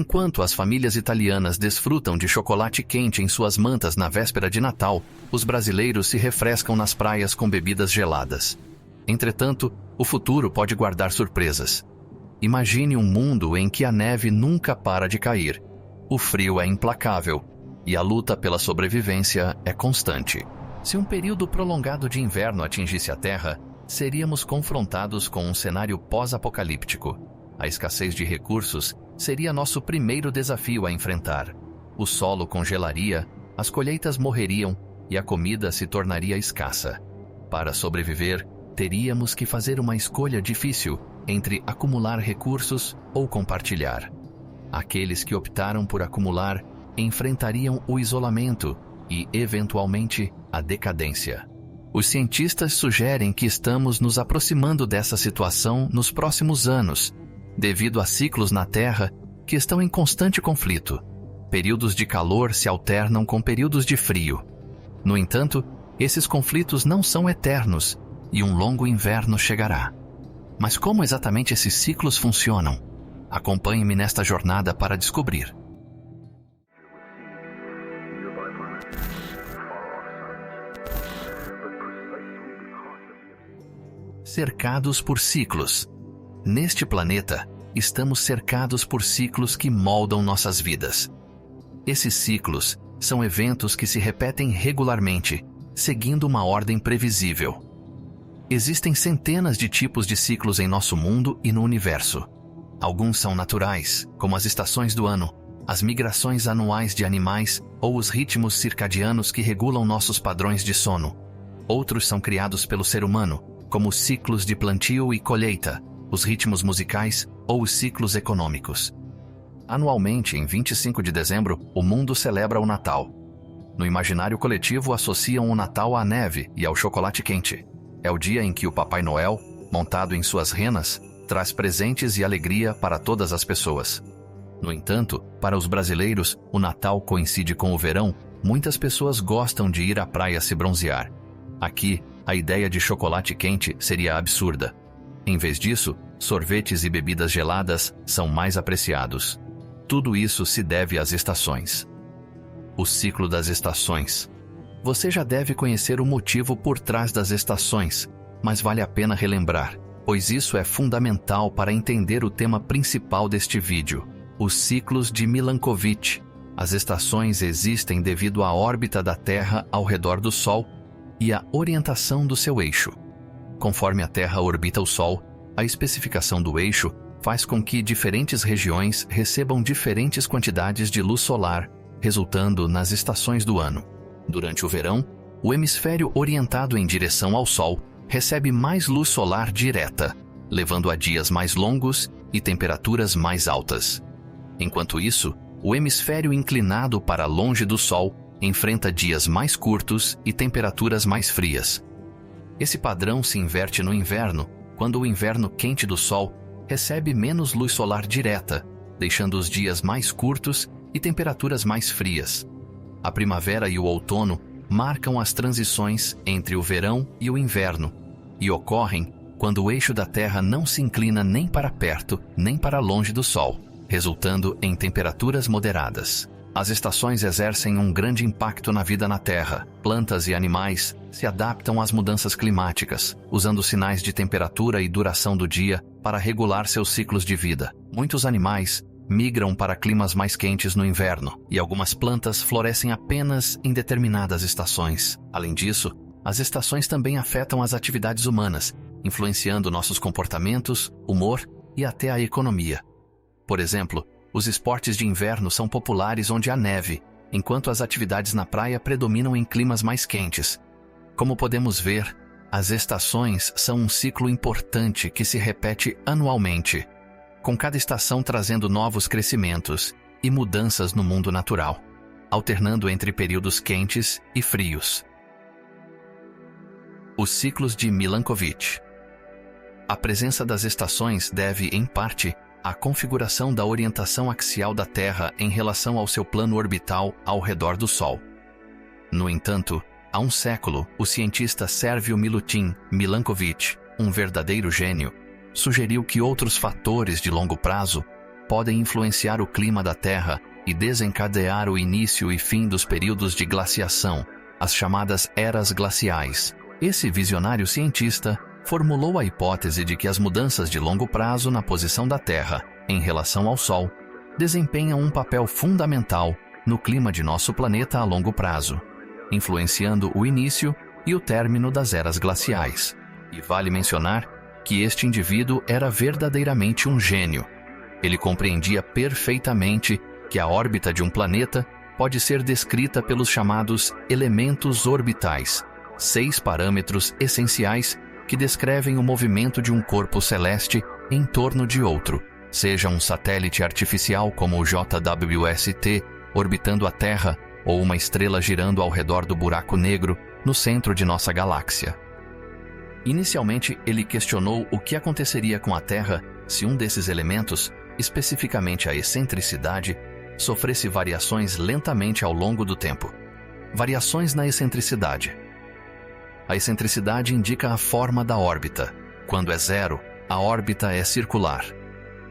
Enquanto as famílias italianas desfrutam de chocolate quente em suas mantas na véspera de Natal, os brasileiros se refrescam nas praias com bebidas geladas. Entretanto, o futuro pode guardar surpresas. Imagine um mundo em que a neve nunca para de cair, o frio é implacável e a luta pela sobrevivência é constante. Se um período prolongado de inverno atingisse a Terra, seríamos confrontados com um cenário pós-apocalíptico. A escassez de recursos seria nosso primeiro desafio a enfrentar. O solo congelaria, as colheitas morreriam e a comida se tornaria escassa. Para sobreviver, teríamos que fazer uma escolha difícil entre acumular recursos ou compartilhar. Aqueles que optaram por acumular enfrentariam o isolamento e, eventualmente, a decadência. Os cientistas sugerem que estamos nos aproximando dessa situação nos próximos anos, devido a ciclos na Terra que estão em constante conflito. Períodos de calor se alternam com períodos de frio. No entanto, esses conflitos não são eternos e um longo inverno chegará. Mas como exatamente esses ciclos funcionam? Acompanhe-me nesta jornada para descobrir. Cercados por ciclos. Neste planeta, estamos cercados por ciclos que moldam nossas vidas. Esses ciclos são eventos que se repetem regularmente, seguindo uma ordem previsível. Existem centenas de tipos de ciclos em nosso mundo e no universo. Alguns são naturais, como as estações do ano, as migrações anuais de animais ou os ritmos circadianos que regulam nossos padrões de sono. Outros são criados pelo ser humano, como os ciclos de plantio e colheita, os ritmos musicais ou os ciclos econômicos. Anualmente, em 25 de dezembro, o mundo celebra o Natal. No imaginário coletivo, associam o Natal à neve e ao chocolate quente. É o dia em que o Papai Noel, montado em suas renas, traz presentes e alegria para todas as pessoas. No entanto, para os brasileiros, o Natal coincide com o verão. Muitas pessoas gostam de ir à praia se bronzear. Aqui, a ideia de chocolate quente seria absurda. Em vez disso, sorvetes e bebidas geladas são mais apreciados. Tudo isso se deve às estações. O ciclo das estações. Você já deve conhecer o motivo por trás das estações, mas vale a pena relembrar, pois isso é fundamental para entender o tema principal deste vídeo, os ciclos de Milankovitch. As estações existem devido à órbita da Terra ao redor do Sol e à orientação do seu eixo. Conforme a Terra orbita o Sol, a especificação do eixo faz com que diferentes regiões recebam diferentes quantidades de luz solar, resultando nas estações do ano. Durante o verão, o hemisfério orientado em direção ao Sol recebe mais luz solar direta, levando a dias mais longos e temperaturas mais altas. Enquanto isso, o hemisfério inclinado para longe do Sol enfrenta dias mais curtos e temperaturas mais frias. Esse padrão se inverte no inverno, quando o inverno quente do Sol recebe menos luz solar direta, deixando os dias mais curtos e temperaturas mais frias. A primavera e o outono marcam as transições entre o verão e o inverno, e ocorrem quando o eixo da Terra não se inclina nem para perto nem para longe do Sol, resultando em temperaturas moderadas. As estações exercem um grande impacto na vida na Terra. Plantas e animais se adaptam às mudanças climáticas, usando sinais de temperatura e duração do dia para regular seus ciclos de vida. Muitos animais migram para climas mais quentes no inverno, e algumas plantas florescem apenas em determinadas estações. Além disso, as estações também afetam as atividades humanas, influenciando nossos comportamentos, humor e até a economia. Por exemplo, os esportes de inverno são populares onde há neve, enquanto as atividades na praia predominam em climas mais quentes. Como podemos ver, as estações são um ciclo importante que se repete anualmente, com cada estação trazendo novos crescimentos e mudanças no mundo natural, alternando entre períodos quentes e frios. Os ciclos de Milankovitch. A presença das estações deve, em parte, à configuração da orientação axial da Terra em relação ao seu plano orbital ao redor do Sol. No entanto, há um século, o cientista Sérvio Milutin Milankovitch, um verdadeiro gênio, sugeriu que outros fatores de longo prazo podem influenciar o clima da Terra e desencadear o início e fim dos períodos de glaciação, as chamadas eras glaciais. Esse visionário cientista formulou a hipótese de que as mudanças de longo prazo na posição da Terra em relação ao Sol desempenham um papel fundamental no clima de nosso planeta a longo prazo, influenciando o início e o término das eras glaciais. E vale mencionar que este indivíduo era verdadeiramente um gênio. Ele compreendia perfeitamente que a órbita de um planeta pode ser descrita pelos chamados elementos orbitais, 6 parâmetros essenciais que descrevem o movimento de um corpo celeste em torno de outro, seja um satélite artificial como o JWST orbitando a Terra ou uma estrela girando ao redor do buraco negro no centro de nossa galáxia. Inicialmente, ele questionou o que aconteceria com a Terra se um desses elementos, especificamente a excentricidade, sofresse variações lentamente ao longo do tempo. Variações na excentricidade. A excentricidade indica a forma da órbita. Quando é zero, a órbita é circular.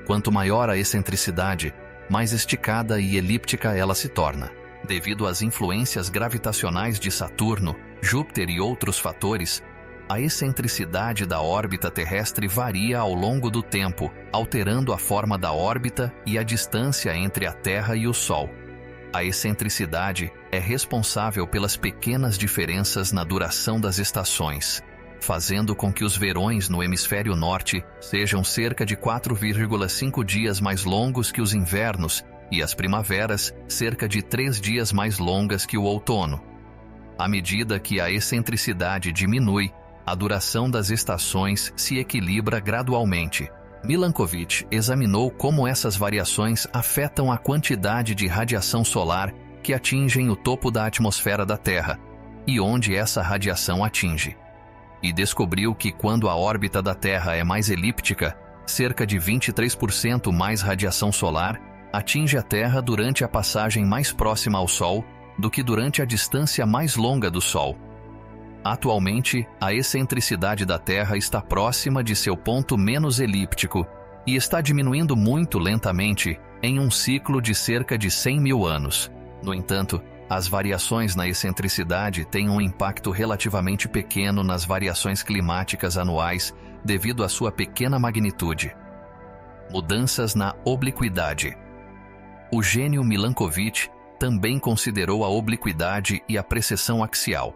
Quanto maior a excentricidade, mais esticada e elíptica ela se torna. Devido às influências gravitacionais de Saturno, Júpiter e outros fatores, a excentricidade da órbita terrestre varia ao longo do tempo, alterando a forma da órbita e a distância entre a Terra e o Sol. A excentricidade é responsável pelas pequenas diferenças na duração das estações, fazendo com que os verões no hemisfério norte sejam cerca de 4,5 dias mais longos que os invernos e as primaveras cerca de 3 dias mais longas que o outono. À medida que a excentricidade diminui, a duração das estações se equilibra gradualmente. Milankovitch examinou como essas variações afetam a quantidade de radiação solar que atingem o topo da atmosfera da Terra e onde essa radiação atinge. E descobriu que quando a órbita da Terra é mais elíptica, cerca de 23% mais radiação solar atinge a Terra durante a passagem mais próxima ao Sol do que durante a distância mais longa do Sol. Atualmente, a excentricidade da Terra está próxima de seu ponto menos elíptico e está diminuindo muito lentamente em um ciclo de cerca de 100 mil anos. No entanto, as variações na excentricidade têm um impacto relativamente pequeno nas variações climáticas anuais devido à sua pequena magnitude. Mudanças na obliquidade. O gênio Milankovitch também considerou a obliquidade e a precessão axial.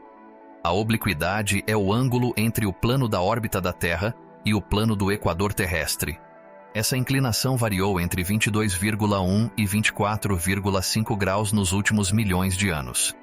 A obliquidade é o ângulo entre o plano da órbita da Terra e o plano do equador terrestre. Essa inclinação variou entre 22,1 e 24,5 graus nos últimos milhões de anos.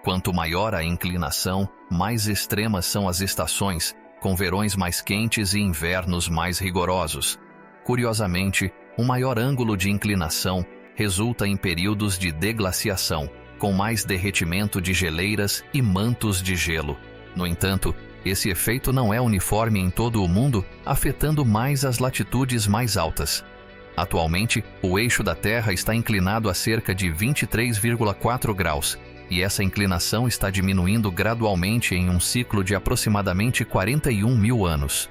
Quanto maior a inclinação, mais extremas são as estações, com verões mais quentes e invernos mais rigorosos. Curiosamente, um maior ângulo de inclinação resulta em períodos de deglaciação, com mais derretimento de geleiras e mantos de gelo. No entanto, esse efeito não é uniforme em todo o mundo, afetando mais as latitudes mais altas. Atualmente, o eixo da Terra está inclinado a cerca de 23,4 graus, e essa inclinação está diminuindo gradualmente em um ciclo de aproximadamente 41 mil anos.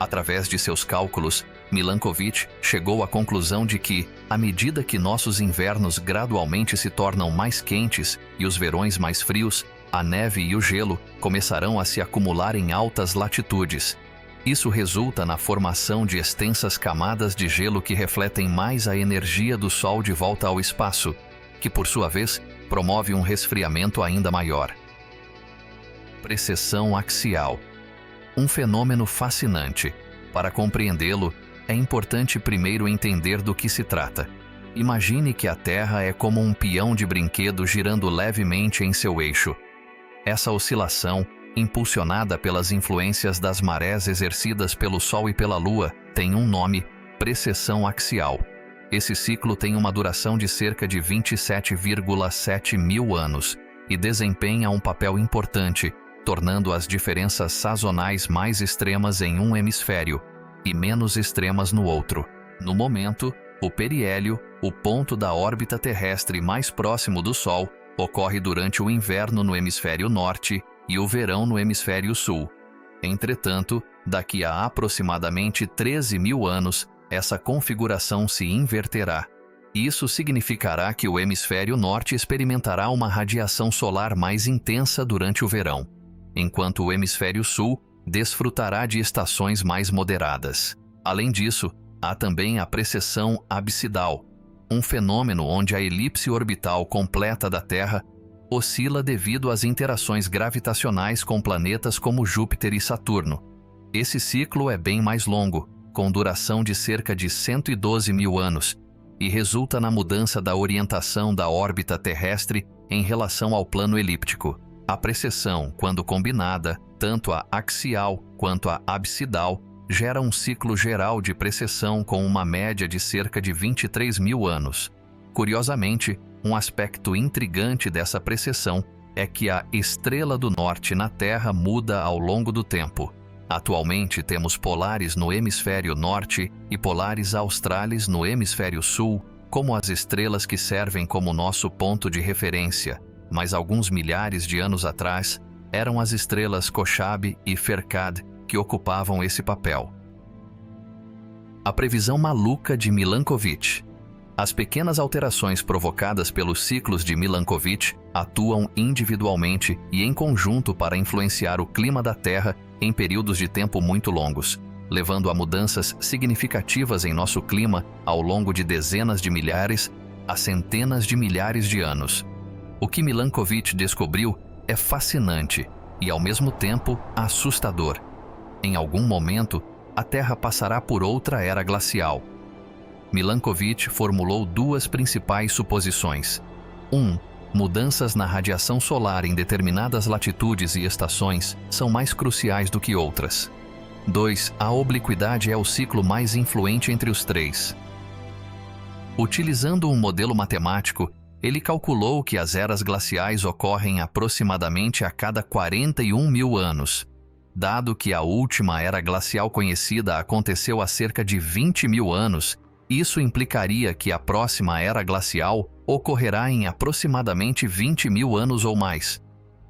Através de seus cálculos, Milankovitch chegou à conclusão de que, à medida que nossos invernos gradualmente se tornam mais quentes e os verões mais frios, a neve e o gelo começarão a se acumular em altas latitudes. Isso resulta na formação de extensas camadas de gelo que refletem mais a energia do Sol de volta ao espaço, que por sua vez promove um resfriamento ainda maior. Precessão axial. Um fenômeno fascinante. Para compreendê-lo, é importante primeiro entender do que se trata. Imagine que a Terra é como um peão de brinquedo girando levemente em seu eixo. Essa oscilação, impulsionada pelas influências das marés exercidas pelo Sol e pela Lua, tem um nome: precessão axial. Esse ciclo tem uma duração de cerca de 27,7 mil anos e desempenha um papel importante, tornando as diferenças sazonais mais extremas em um hemisfério e menos extremas no outro. No momento, o periélio, o ponto da órbita terrestre mais próximo do Sol, ocorre durante o inverno no hemisfério norte e o verão no hemisfério sul. Entretanto, daqui a aproximadamente 13 mil anos, essa configuração se inverterá. Isso significará que o hemisfério norte experimentará uma radiação solar mais intensa durante o verão, enquanto o hemisfério sul desfrutará de estações mais moderadas. Além disso, há também a precessão absidal, um fenômeno onde a elipse orbital completa da Terra oscila devido às interações gravitacionais com planetas como Júpiter e Saturno. Esse ciclo é bem mais longo, com duração de cerca de 112 mil anos, e resulta na mudança da orientação da órbita terrestre em relação ao plano elíptico. A precessão, quando combinada, tanto a axial quanto a absidal, gera um ciclo geral de precessão com uma média de cerca de 23 mil anos. Curiosamente, um aspecto intrigante dessa precessão é que a estrela do norte na Terra muda ao longo do tempo. Atualmente temos polares no hemisfério norte e polares australes no hemisfério sul, como as estrelas que servem como nosso ponto de referência, mas alguns milhares de anos atrás eram as estrelas Kochab e Pherkad que ocupavam esse papel. A previsão maluca de Milankovitch. As pequenas alterações provocadas pelos ciclos de Milankovitch atuam individualmente e em conjunto para influenciar o clima da Terra em períodos de tempo muito longos, levando a mudanças significativas em nosso clima ao longo de dezenas de milhares a centenas de milhares de anos. O que Milankovitch descobriu é fascinante e, ao mesmo tempo, assustador. Em algum momento, a Terra passará por outra era glacial. Milankovitch formulou duas principais suposições. 1. Mudanças na radiação solar em determinadas latitudes e estações são mais cruciais do que outras. 2. A obliquidade é o ciclo mais influente entre os três. Utilizando um modelo matemático, ele calculou que as eras glaciais ocorrem aproximadamente a cada 41 mil anos. Dado que a última era glacial conhecida aconteceu há cerca de 20 mil anos, isso implicaria que a próxima era glacial ocorrerá em aproximadamente 20 mil anos ou mais.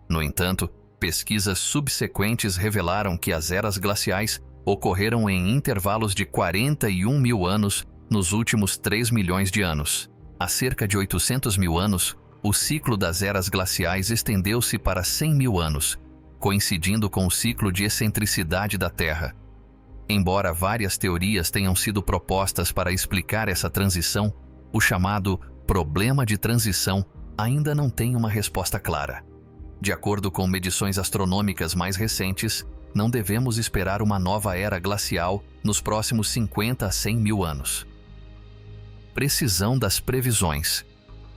No entanto, pesquisas subsequentes revelaram que as eras glaciais ocorreram em intervalos de 41 mil anos nos últimos 3 milhões de anos. Há cerca de 800 mil anos, o ciclo das eras glaciais estendeu-se para 100 mil anos, coincidindo com o ciclo de excentricidade da Terra. Embora várias teorias tenham sido propostas para explicar essa transição, o chamado problema de transição ainda não tem uma resposta clara. De acordo com medições astronômicas mais recentes, não devemos esperar uma nova era glacial nos próximos 50 a 100 mil anos. Precisão das previsões.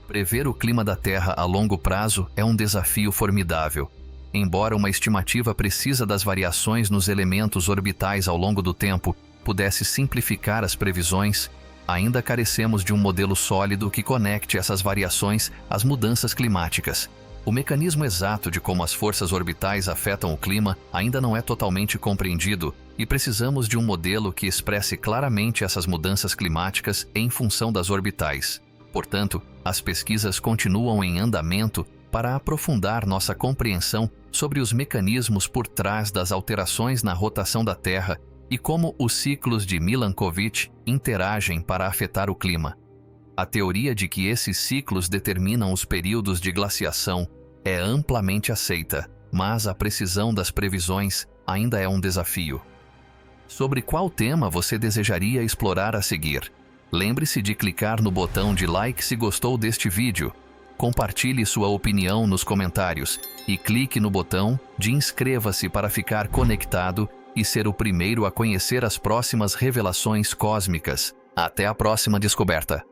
Prever o clima da Terra a longo prazo é um desafio formidável. Embora uma estimativa precisa das variações nos elementos orbitais ao longo do tempo pudesse simplificar as previsões, ainda carecemos de um modelo sólido que conecte essas variações às mudanças climáticas. O mecanismo exato de como as forças orbitais afetam o clima ainda não é totalmente compreendido e precisamos de um modelo que expresse claramente essas mudanças climáticas em função das orbitais. Portanto, as pesquisas continuam em andamento para aprofundar nossa compreensão sobre os mecanismos por trás das alterações na rotação da Terra e como os ciclos de Milankovitch interagem para afetar o clima. A teoria de que esses ciclos determinam os períodos de glaciação é amplamente aceita, mas a precisão das previsões ainda é um desafio. Sobre qual tema você desejaria explorar a seguir? Lembre-se de clicar no botão de like se gostou deste vídeo. Compartilhe sua opinião nos comentários e clique no botão de inscreva-se para ficar conectado e ser o primeiro a conhecer as próximas revelações cósmicas. Até a próxima descoberta!